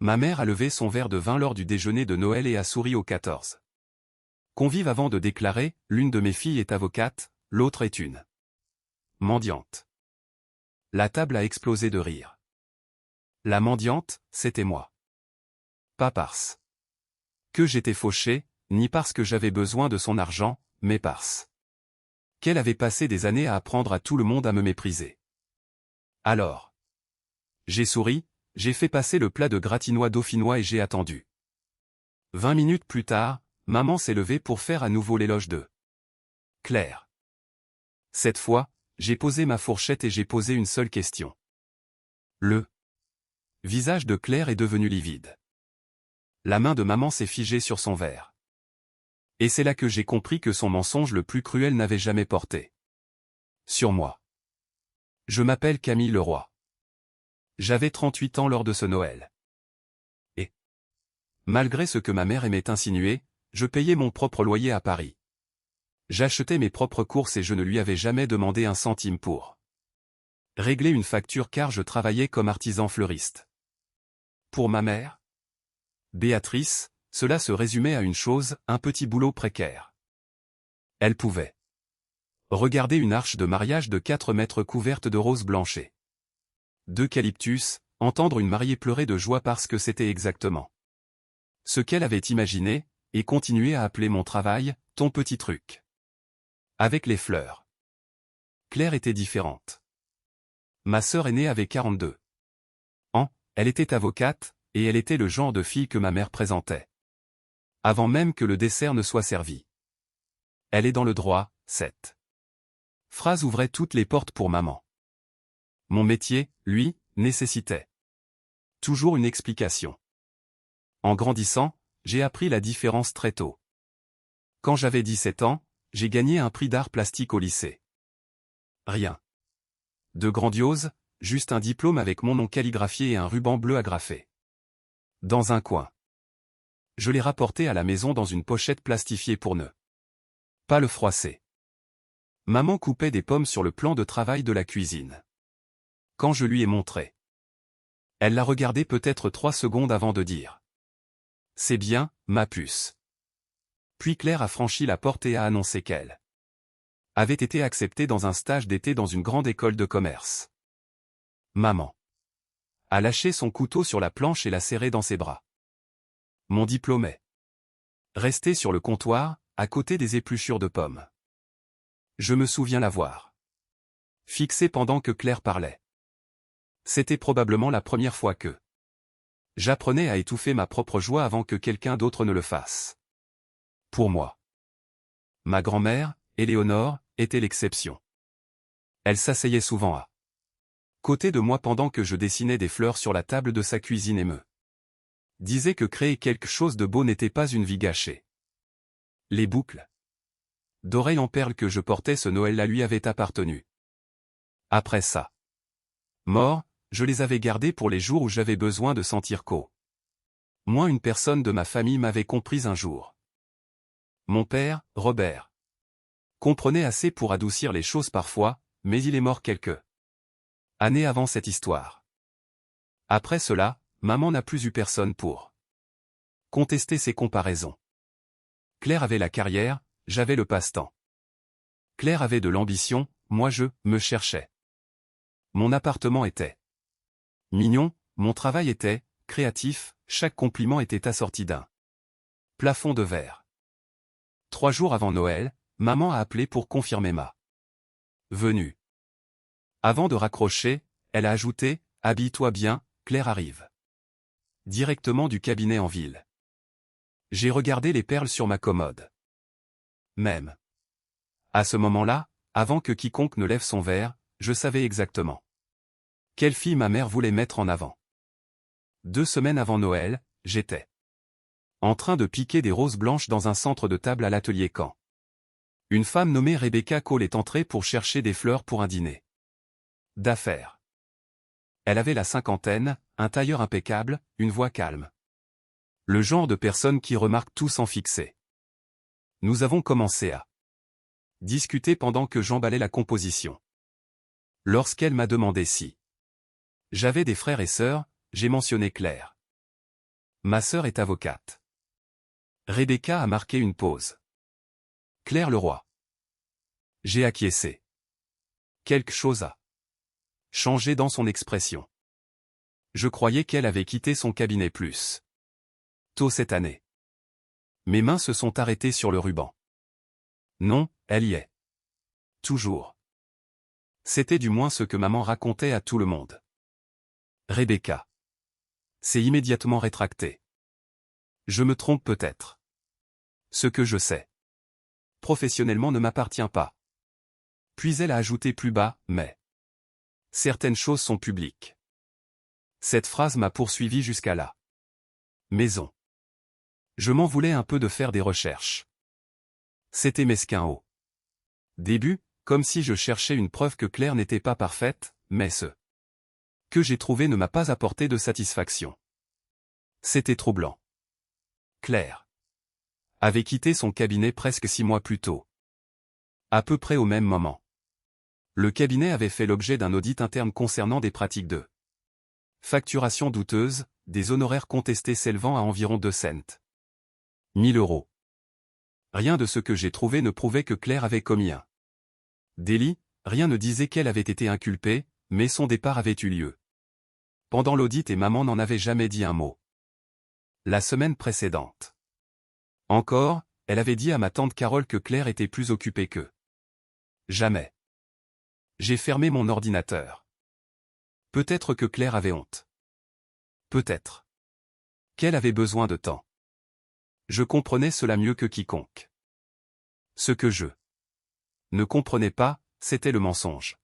Ma mère a levé son verre de vin lors du déjeuner de Noël et a souri aux 14 convives avant de déclarer « L'une de mes filles est avocate, l'autre est une mendiante ». La table a explosé de rire. La mendiante, c'était moi. Pas parce que j'étais fauché, ni parce que j'avais besoin de son argent, mais parce qu'elle avait passé des années à apprendre à tout le monde à me mépriser. Alors, j'ai souri, j'ai fait passer le plat de gratinois dauphinois et j'ai attendu. 20 minutes plus tard, maman s'est levée pour faire à nouveau l'éloge de Claire. Cette fois, j'ai posé ma fourchette et j'ai posé une seule question. Le visage de Claire est devenu livide. La main de maman s'est figée sur son verre. Et c'est là que j'ai compris que son mensonge le plus cruel n'avait jamais porté sur moi. Je m'appelle Camille Leroy. J'avais 38 ans lors de ce Noël. Et, malgré ce que ma mère aimait insinuer, je payais mon propre loyer à Paris. J'achetais mes propres courses et je ne lui avais jamais demandé un centime pour régler une facture car je travaillais comme artisan fleuriste. Pour ma mère, Béatrice, cela se résumait à une chose, un petit boulot précaire. Elle pouvait regarder une arche de mariage de 4 mètres couverte de roses blanches et d'eucalyptus, entendre une mariée pleurer de joie parce que c'était exactement ce qu'elle avait imaginé, et continuer à appeler mon travail « ton petit truc ». Avec les fleurs. Claire était différente. Ma sœur aînée avait 42 ans, elle était avocate, et elle était le genre de fille que ma mère présentait. Avant même que le dessert ne soit servi. Elle est dans le droit, cette phrase ouvrait toutes les portes pour maman. Mon métier, lui, nécessitait toujours une explication. En grandissant, j'ai appris la différence très tôt. Quand j'avais 17 ans, j'ai gagné un prix d'art plastique au lycée. Rien de grandiose, juste un diplôme avec mon nom calligraphié et un ruban bleu agrafé. Dans un coin. Je l'ai rapporté à la maison dans une pochette plastifiée pour ne pas le froisser. Maman coupait des pommes sur le plan de travail de la cuisine. Quand je lui ai montré, elle l'a regardé peut-être 3 secondes avant de dire « C'est bien, ma puce ». Puis Claire a franchi la porte et a annoncé qu'elle avait été acceptée dans un stage d'été dans une grande école de commerce. Maman a lâché son couteau sur la planche et l'a serré dans ses bras. Mon diplôme est resté sur le comptoir, à côté des épluchures de pommes. Je me souviens l'avoir fixé pendant que Claire parlait. C'était probablement la première fois que j'apprenais à étouffer ma propre joie avant que quelqu'un d'autre ne le fasse. Pour moi. Ma grand-mère, Éléonore, était l'exception. Elle s'asseyait souvent à côté de moi pendant que je dessinais des fleurs sur la table de sa cuisine et me disait que créer quelque chose de beau n'était pas une vie gâchée. Les boucles d'oreilles en perles que je portais ce Noël-là lui avaient appartenu. Après ça, mort, je les avais gardées pour les jours où j'avais besoin de sentir qu'au moins une personne de ma famille m'avait compris un jour. Mon père, Robert, comprenait assez pour adoucir les choses parfois, mais il est mort quelques années avant cette histoire. Après cela, maman n'a plus eu personne pour contester ces comparaisons. Claire avait la carrière, j'avais le passe-temps. Claire avait de l'ambition, moi je me cherchais. Mon appartement était mignon, mon travail était créatif, chaque compliment était assorti d'un plafond de verre. 3 jours avant Noël, maman a appelé pour confirmer ma venue. Avant de raccrocher, elle a ajouté « Habille-toi bien, Claire arrive. » Directement du cabinet en ville. J'ai regardé les perles sur ma commode. Même à ce moment-là, avant que quiconque ne lève son verre, je savais exactement quelle fille ma mère voulait mettre en avant. 2 semaines avant Noël, j'étais en train de piquer des roses blanches dans un centre de table à l'atelier quand une femme nommée Rebecca Cole est entrée pour chercher des fleurs pour un dîner d'affaires. Elle avait la cinquantaine, un tailleur impeccable, une voix calme. Le genre de personne qui remarque tout sans fixer. Nous avons commencé à discuter pendant que j'emballais la composition. Lorsqu'elle m'a demandé si j'avais des frères et sœurs, j'ai mentionné Claire. Ma sœur est avocate. Rebecca a marqué une pause. Claire Leroy. J'ai acquiescé. Quelque chose a changé dans son expression. Je croyais qu'elle avait quitté son cabinet plus tôt cette année. Mes mains se sont arrêtées sur le ruban. Non, elle y est. Toujours. C'était du moins ce que maman racontait à tout le monde. Rebecca s'est immédiatement rétractée. Je me trompe peut-être. Ce que je sais professionnellement ne m'appartient pas. Puis elle a ajouté plus bas, mais certaines choses sont publiques. Cette phrase m'a poursuivi jusqu'à la maison. Je m'en voulais un peu de faire des recherches. C'était mesquin au début, comme si je cherchais une preuve que Claire n'était pas parfaite, mais ce que j'ai trouvé ne m'a pas apporté de satisfaction. C'était troublant. Claire avait quitté son cabinet presque 6 mois plus tôt. À peu près au même moment. Le cabinet avait fait l'objet d'un audit interne concernant des pratiques de facturation douteuse, des honoraires contestés s'élevant à environ 2 cents. 1000 €. Rien de ce que j'ai trouvé ne prouvait que Claire avait commis un délit, rien ne disait qu'elle avait été inculpée, mais son départ avait eu lieu pendant l'audit et maman n'en avait jamais dit un mot. La semaine précédente. Encore, elle avait dit à ma tante Carole que Claire était plus occupée que jamais. J'ai fermé mon ordinateur. Peut-être que Claire avait honte. Peut-être qu'elle avait besoin de temps. Je comprenais cela mieux que quiconque. Ce que je ne comprenais pas, c'était le mensonge.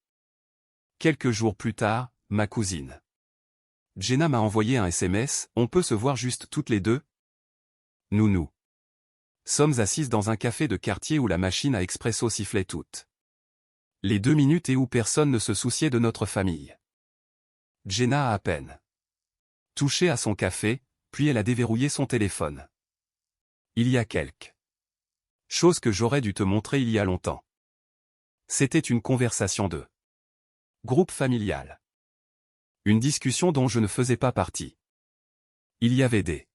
Quelques jours plus tard, ma cousine Jenna m'a envoyé un SMS, on peut se voir juste toutes les deux? Nous sommes assises dans un café de quartier où la machine à expresso sifflait toutes les 2 minutes et où personne ne se souciait de notre famille. Jenna a à peine touché à son café, puis elle a déverrouillé son téléphone. Il y a quelque chose que j'aurais dû te montrer il y a longtemps. C'était une conversation de groupe familial. Une discussion dont je ne faisais pas partie. Il y avait des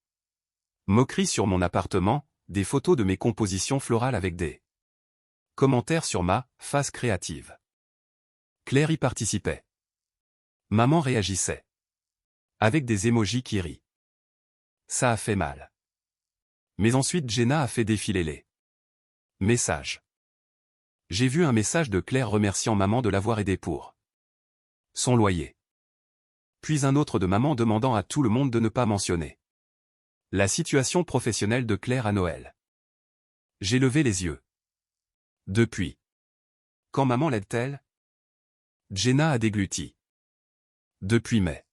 moqueries sur mon appartement, des photos de mes compositions florales avec des commentaires sur ma face créative. Claire y participait. Maman réagissait. Avec des émojis qui rient. Ça a fait mal. Mais ensuite Jenna a fait défiler les messages. J'ai vu un message de Claire remerciant maman de l'avoir aidé pour son loyer. Puis un autre de maman demandant à tout le monde de ne pas mentionner la situation professionnelle de Claire à Noël. J'ai levé les yeux. Depuis quand maman l'aide-t-elle? Jenna a dégluti. Depuis mai.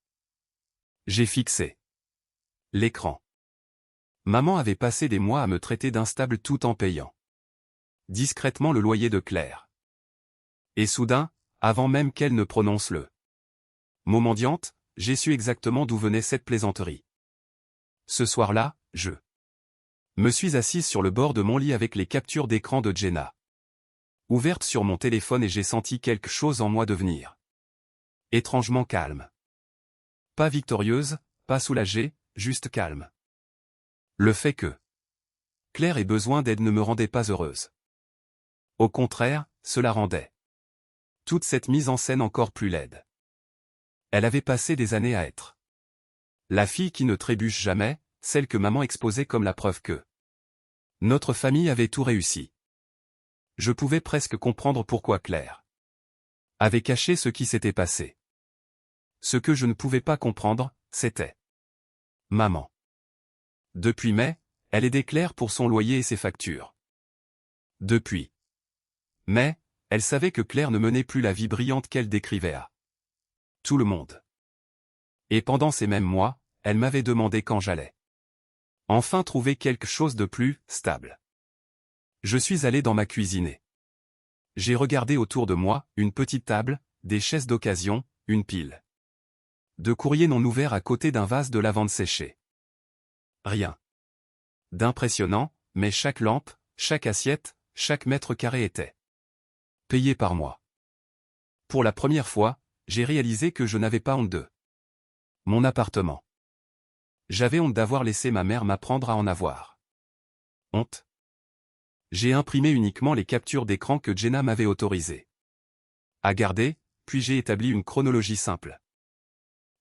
J'ai fixé l'écran. Maman avait passé des mois à me traiter d'instable tout en payant discrètement le loyer de Claire. Et soudain, avant même qu'elle ne prononce le mot mendiante, j'ai su exactement d'où venait cette plaisanterie. Ce soir-là, je me suis assise sur le bord de mon lit avec les captures d'écran de Jenna ouvertes sur mon téléphone et j'ai senti quelque chose en moi devenir étrangement calme. Pas victorieuse, pas soulagée, juste calme. Le fait que Claire ait besoin d'aide ne me rendait pas heureuse. Au contraire, cela rendait toute cette mise en scène encore plus laide. Elle avait passé des années à être la fille qui ne trébuche jamais, celle que maman exposait comme la preuve que notre famille avait tout réussi. Je pouvais presque comprendre pourquoi Claire avait caché ce qui s'était passé. Ce que je ne pouvais pas comprendre, c'était maman. Depuis mai, elle aidait Claire pour son loyer et ses factures. Depuis mai, elle savait que Claire ne menait plus la vie brillante qu'elle décrivait à tout le monde. Et pendant ces mêmes mois, elle m'avait demandé quand j'allais enfin trouver quelque chose de plus stable. Je suis allé dans ma cuisine et j'ai regardé autour de moi, une petite table, des chaises d'occasion, une pile de courriers non ouverts à côté d'un vase de lavande séchée. Rien d'impressionnant, mais chaque lampe, chaque assiette, chaque mètre carré était payé par moi. Pour la première fois, j'ai réalisé que je n'avais pas honte de mon appartement. J'avais honte d'avoir laissé ma mère m'apprendre à en avoir. Honte. J'ai imprimé uniquement les captures d'écran que Jenna m'avait autorisées à garder, puis j'ai établi une chronologie simple.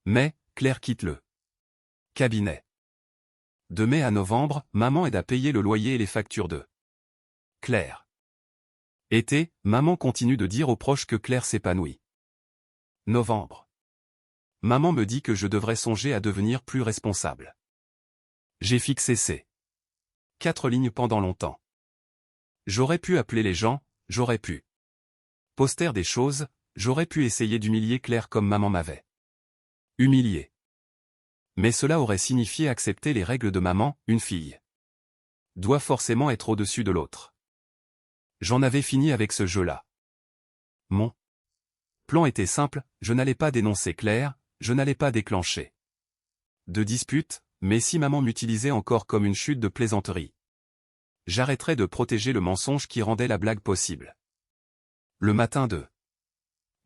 Mai, Claire quitte le cabinet. De mai à novembre, maman aide à payer le loyer et les factures de Claire. Été, maman continue de dire aux proches que Claire s'épanouit. Novembre. Maman me dit que je devrais songer à devenir plus responsable. J'ai fixé ces 4 lignes pendant longtemps. J'aurais pu appeler les gens, j'aurais pu poster des choses, j'aurais pu essayer d'humilier Claire comme maman m'avait humilié. Mais cela aurait signifié accepter les règles de maman, une fille doit forcément être au-dessus de l'autre. J'en avais fini avec ce jeu-là. Mon plan était simple, je n'allais pas dénoncer Claire, je n'allais pas déclencher de dispute, mais si maman m'utilisait encore comme une chute de plaisanterie, j'arrêterais de protéger le mensonge qui rendait la blague possible. Le matin de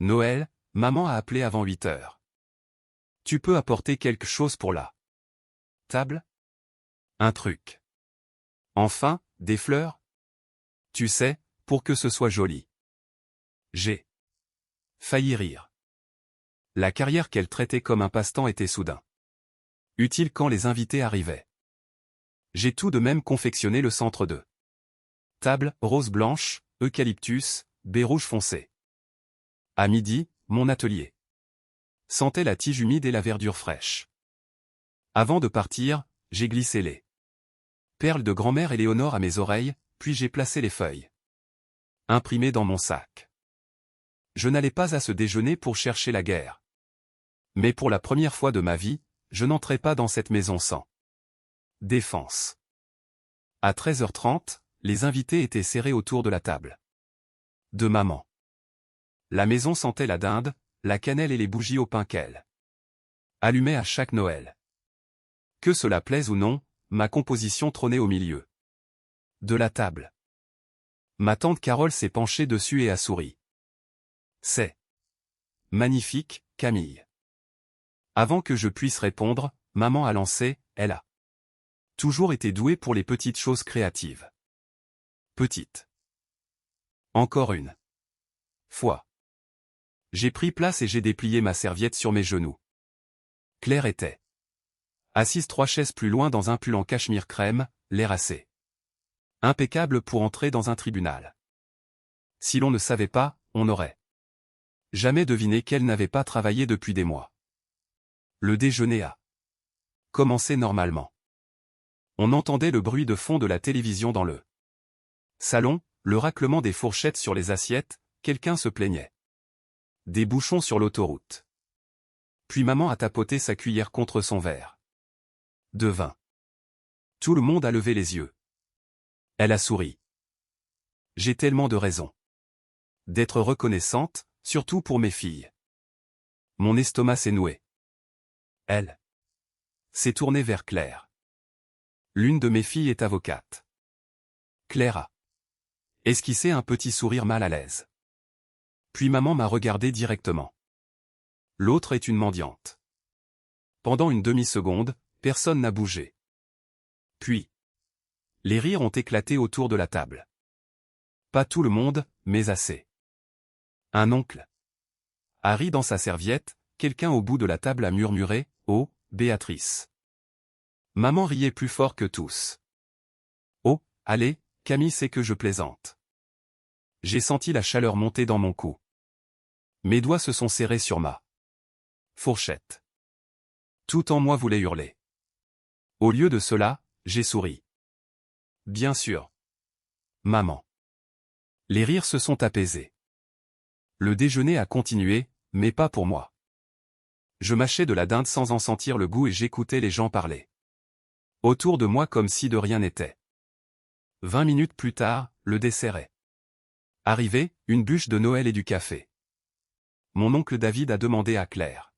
Noël, maman a appelé avant 8 heures. Tu peux apporter quelque chose pour la table? Un truc. Enfin, des fleurs? Tu sais, pour que ce soit joli. J'ai failli rire. La carrière qu'elle traitait comme un passe-temps était soudain utile quand les invités arrivaient. J'ai tout de même confectionné le centre de table, rose blanche, eucalyptus, baie rouge foncé. À midi, mon atelier sentait la tige humide et la verdure fraîche. Avant de partir, j'ai glissé les perles de grand-mère Éléonore à mes oreilles, puis j'ai placé les feuilles imprimées dans mon sac. Je n'allais pas à ce déjeuner pour chercher la guerre. Mais pour la première fois de ma vie, je n'entrais pas dans cette maison sans défense. À 13h30, les invités étaient serrés autour de la table de maman. La maison sentait la dinde, la cannelle et les bougies au pain qu'elle allumait à chaque Noël. Que cela plaise ou non, ma composition trônait au milieu de la table. Ma tante Carole s'est penchée dessus et a souri. C'est magnifique, Camille. Avant que je puisse répondre, maman a lancé, elle a toujours été douée pour les petites choses créatives. Petite. Encore une fois. J'ai pris place et j'ai déplié ma serviette sur mes genoux. Claire était assise 3 chaises plus loin dans un pull en cachemire crème, l'air assez impeccable pour entrer dans un tribunal. Si l'on ne savait pas, on n'aurait jamais deviné qu'elle n'avait pas travaillé depuis des mois. Le déjeuner a commencé normalement. On entendait le bruit de fond de la télévision dans le salon, le raclement des fourchettes sur les assiettes, quelqu'un se plaignait des bouchons sur l'autoroute. Puis maman a tapoté sa cuillère contre son verre de vin. Tout le monde a levé les yeux. Elle a souri. J'ai tellement de raisons d'être reconnaissante, surtout pour mes filles. Mon estomac s'est noué. Elle s'est tournée vers Claire. L'une de mes filles est avocate. Claire a esquissé un petit sourire mal à l'aise. Puis maman m'a regardé directement. L'autre est une mendiante. Pendant une demi-seconde, personne n'a bougé. Puis, les rires ont éclaté autour de la table. Pas tout le monde, mais assez. Un oncle a ri dans sa serviette, quelqu'un au bout de la table a murmuré « Oh, Béatrice ». Maman riait plus fort que tous. « Oh, allez, Camille sait que je plaisante ». J'ai senti la chaleur monter dans mon cou. Mes doigts se sont serrés sur ma fourchette. Tout en moi voulait hurler. Au lieu de cela, j'ai souri. Bien sûr. Maman. Les rires se sont apaisés. Le déjeuner a continué, mais pas pour moi. Je mâchais de la dinde sans en sentir le goût et j'écoutais les gens parler autour de moi comme si de rien n'était. 20 minutes plus tard, le dessert est arrivé, une bûche de Noël et du café. Mon oncle David a demandé à Claire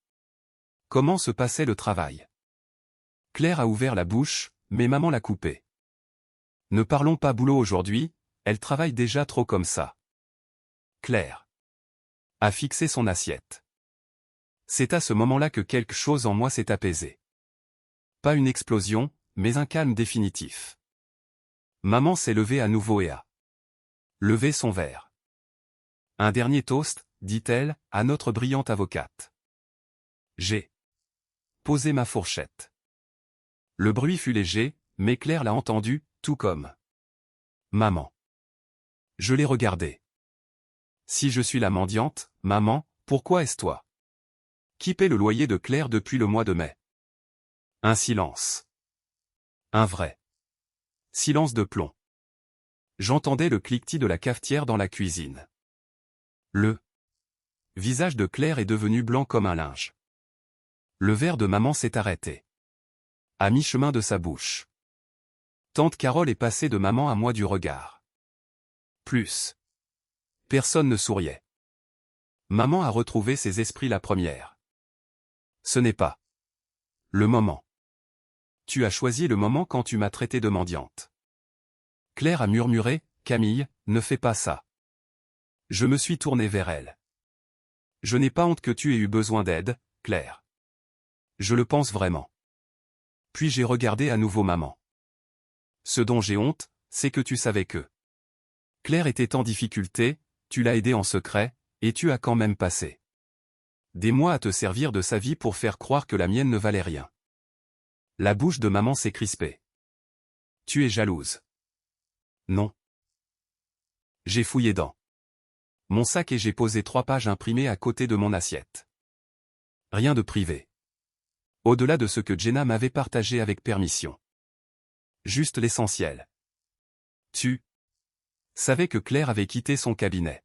comment se passait le travail. Claire a ouvert la bouche, mais maman l'a coupée. Ne parlons pas boulot aujourd'hui, elle travaille déjà trop comme ça. Claire a fixé son assiette. C'est à ce moment-là que quelque chose en moi s'est apaisé. Pas une explosion, mais un calme définitif. Maman s'est levée à nouveau et a levé son verre. Un dernier toast, dit-elle, à notre brillante avocate. J'ai posé ma fourchette. Le bruit fut léger, mais Claire l'a entendu, tout comme maman. Je l'ai regardée. Si je suis la mendiante, maman, pourquoi est-ce toi qui paie le loyer de Claire depuis le mois de mai? Un silence. Un vrai silence de plomb. J'entendais le cliquetis de la cafetière dans la cuisine. Le visage de Claire est devenu blanc comme un linge. Le verre de maman s'est arrêté. À mi-chemin de sa bouche. Tante Carole est passée de maman à moi du regard. Plus. Personne ne souriait. Maman a retrouvé ses esprits la première. Ce n'est pas le moment. Tu as choisi le moment quand tu m'as traité de mendiante. Claire a murmuré, Camille, ne fais pas ça. Je me suis tourné vers elle. Je n'ai pas honte que tu aies eu besoin d'aide, Claire. Je le pense vraiment. Puis j'ai regardé à nouveau maman. Ce dont j'ai honte, c'est que tu savais que Claire était en difficulté, tu l'as aidée en secret, et tu as quand même passé des mois à te servir de sa vie pour faire croire que la mienne ne valait rien. La bouche de maman s'est crispée. Tu es jalouse. Non. J'ai fouillé dans mon sac et j'ai posé 3 pages imprimées à côté de mon assiette. Rien de privé. Au-delà de ce que Jenna m'avait partagé avec permission. Juste l'essentiel. Tu savais que Claire avait quitté son cabinet.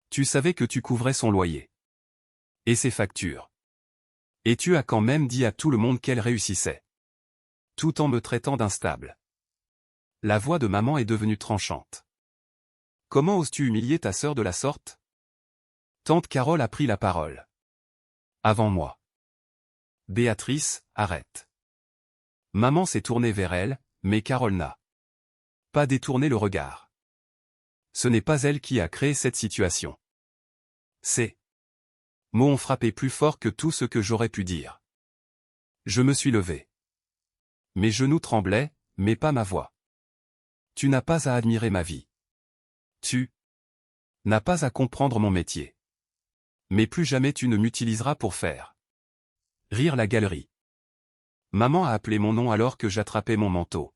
Tu savais que tu couvrais son loyer. Et ses factures. Et tu as quand même dit à tout le monde qu'elle réussissait. Tout en me traitant d'instable. La voix de maman est devenue tranchante. Comment oses-tu humilier ta sœur de la sorte? Tante Carole a pris la parole. Avant moi. Béatrice, arrête. Maman s'est tournée vers elle, mais Carole n'a pas détourné le regard. Ce n'est pas elle qui a créé cette situation. Ces mots ont frappé plus fort que tout ce que j'aurais pu dire. Je me suis levé. Mes genoux tremblaient, mais pas ma voix. Tu n'as pas à admirer ma vie. Tu n'as pas à comprendre mon métier. Mais plus jamais tu ne m'utiliseras pour faire rire la galerie. Maman a appelé mon nom alors que j'attrapais mon manteau.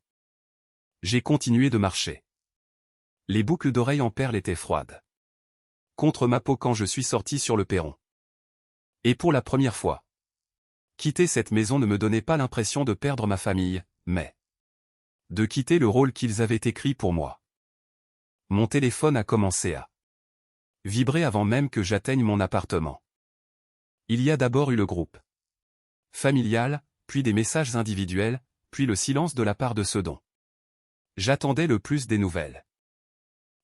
J'ai continué de marcher. Les boucles d'oreilles en perles étaient froides. Contre ma peau quand je suis sorti sur le perron. Et pour la première fois. Quitter cette maison ne me donnait pas l'impression de perdre ma famille, mais de quitter le rôle qu'ils avaient écrit pour moi. Mon téléphone a commencé à vibrer avant même que j'atteigne mon appartement. Il y a d'abord eu le groupe familial, puis des messages individuels, puis le silence de la part de ceux dont j'attendais le plus des nouvelles.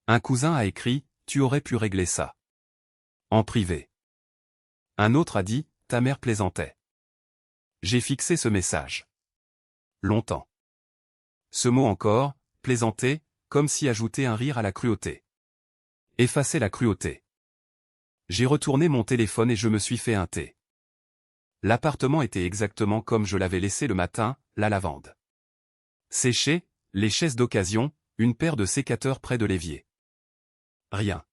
Un cousin a écrit, tu aurais pu régler ça en privé. Un autre a dit, ta mère plaisantait. J'ai fixé ce message longtemps. Ce mot encore, plaisanter, comme si ajouter un rire à la cruauté. Effacer la cruauté. J'ai retourné mon téléphone et je me suis fait un thé. L'appartement était exactement comme je l'avais laissé le matin, la lavande séchée, les chaises d'occasion, une paire de sécateurs près de l'évier. Rien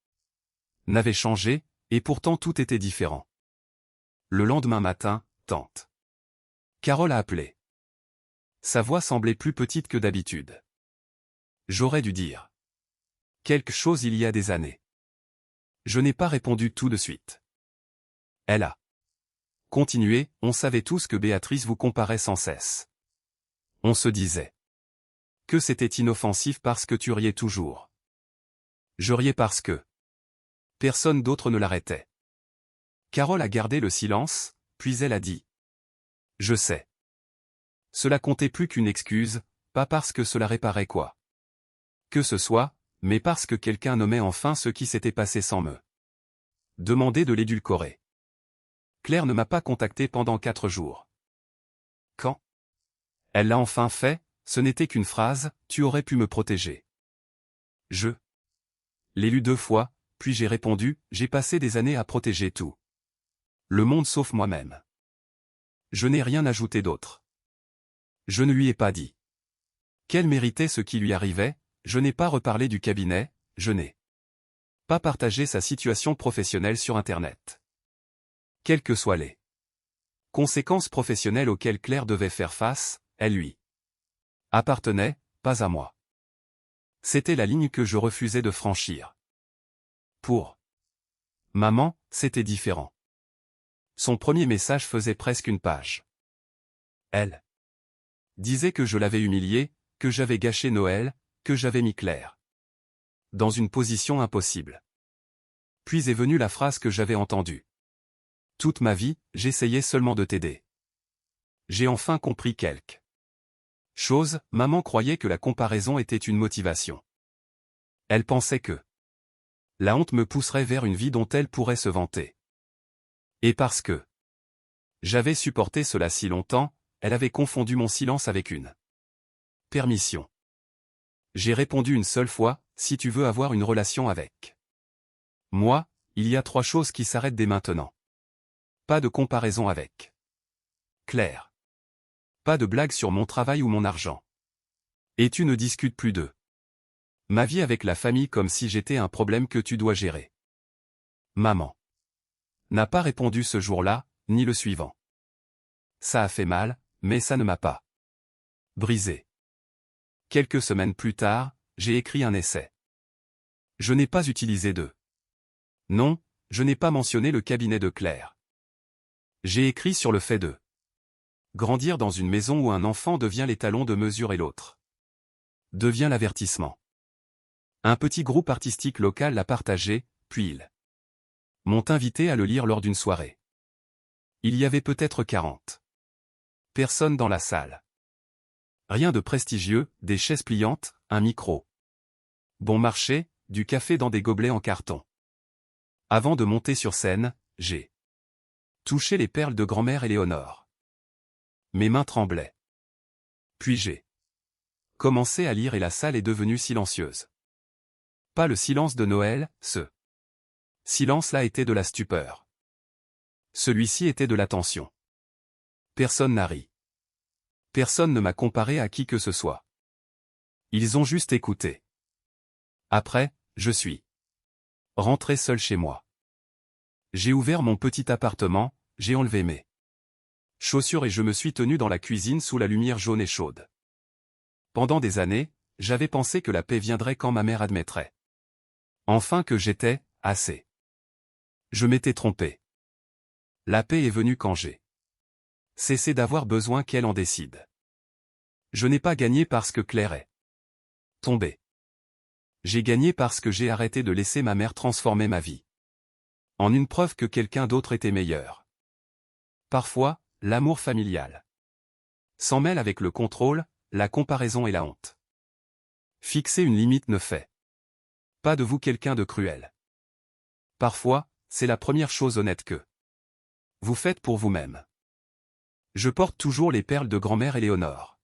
n'avait changé, et pourtant tout était différent. Le lendemain matin, tante Carole a appelé. Sa voix semblait plus petite que d'habitude. J'aurais dû dire quelque chose il y a des années. Je n'ai pas répondu tout de suite. Elle a continué, on savait tous que Béatrice vous comparait sans cesse. On se disait que c'était inoffensif parce que tu riais toujours. Je riais parce que personne d'autre ne l'arrêtait. Carole a gardé le silence, puis elle a dit. Je sais. Cela comptait plus qu'une excuse, pas parce que cela réparait quoi que ce soit, mais parce que quelqu'un nommait enfin ce qui s'était passé sans me demander de l'édulcorer. Claire ne m'a pas contacté pendant 4 jours. Quand elle l'a enfin fait, ce n'était qu'une phrase, tu aurais pu me protéger. Je l'ai lu 2 fois, puis j'ai répondu, j'ai passé des années à protéger tout le monde sauf moi-même. Je n'ai rien ajouté d'autre. Je ne lui ai pas dit qu'elle méritait ce qui lui arrivait, je n'ai pas reparlé du cabinet, je n'ai pas partagé sa situation professionnelle sur Internet. Quelles que soient les conséquences professionnelles auxquelles Claire devait faire face, elle lui appartenait, pas à moi. C'était la ligne que je refusais de franchir. Pour maman, c'était différent. Son premier message faisait presque une page. Elle disait que je l'avais humiliée, que j'avais gâché Noël, que j'avais mis Claire dans une position impossible. Puis est venue la phrase que j'avais entendue. Toute ma vie, j'essayais seulement de t'aider. J'ai enfin compris quelque chose, maman croyait que la comparaison était une motivation. Elle pensait que la honte me pousserait vers une vie dont elle pourrait se vanter. Et parce que j'avais supporté cela si longtemps, elle avait confondu mon silence avec une permission. J'ai répondu une seule fois, si tu veux avoir une relation avec moi, il y a 3 choses qui s'arrêtent dès maintenant. Pas de comparaison avec Claire. Pas de blague sur mon travail ou mon argent. Et tu ne discutes plus de ma vie avec la famille comme si j'étais un problème que tu dois gérer. Maman n'a pas répondu ce jour-là, ni le suivant. Ça a fait mal, mais ça ne m'a pas brisé. Quelques semaines plus tard, j'ai écrit un essai. Je n'ai pas utilisé de nom, je n'ai pas mentionné le cabinet de Claire. J'ai écrit sur le fait de grandir dans une maison où un enfant devient l'étalon de mesure et l'autre devient l'avertissement. Un petit groupe artistique local l'a partagé, puis ils m'ont invité à le lire lors d'une soirée. Il y avait peut-être 40 personnes dans la salle. Rien de prestigieux, des chaises pliantes, un micro. Bon marché, du café dans des gobelets en carton. Avant de monter sur scène, j'ai touché les perles de grand-mère Éléonore. Mes mains tremblaient. Puis j'ai commencé à lire et la salle est devenue silencieuse. Pas le silence de Noël, ce silence-là était de la stupeur. Celui-ci était de l'attention. Personne n'a ri. Personne ne m'a comparé à qui que ce soit. Ils ont juste écouté. Après, je suis rentré seul chez moi. J'ai ouvert mon petit appartement, j'ai enlevé mes chaussures et je me suis tenu dans la cuisine sous la lumière jaune et chaude. Pendant des années, j'avais pensé que la paix viendrait quand ma mère admettrait enfin que j'étais assez. Je m'étais trompé. La paix est venue quand j'ai cessé d'avoir besoin qu'elle en décide. Je n'ai pas gagné parce que Claire est tombée. J'ai gagné parce que j'ai arrêté de laisser ma mère transformer ma vie en une preuve que quelqu'un d'autre était meilleur. Parfois, l'amour familial s'en mêle avec le contrôle, la comparaison et la honte. Fixer une limite ne fait pas de vous quelqu'un de cruel. Parfois, c'est la première chose honnête que vous faites pour vous-même. Je porte toujours les perles de grand-mère Éléonore.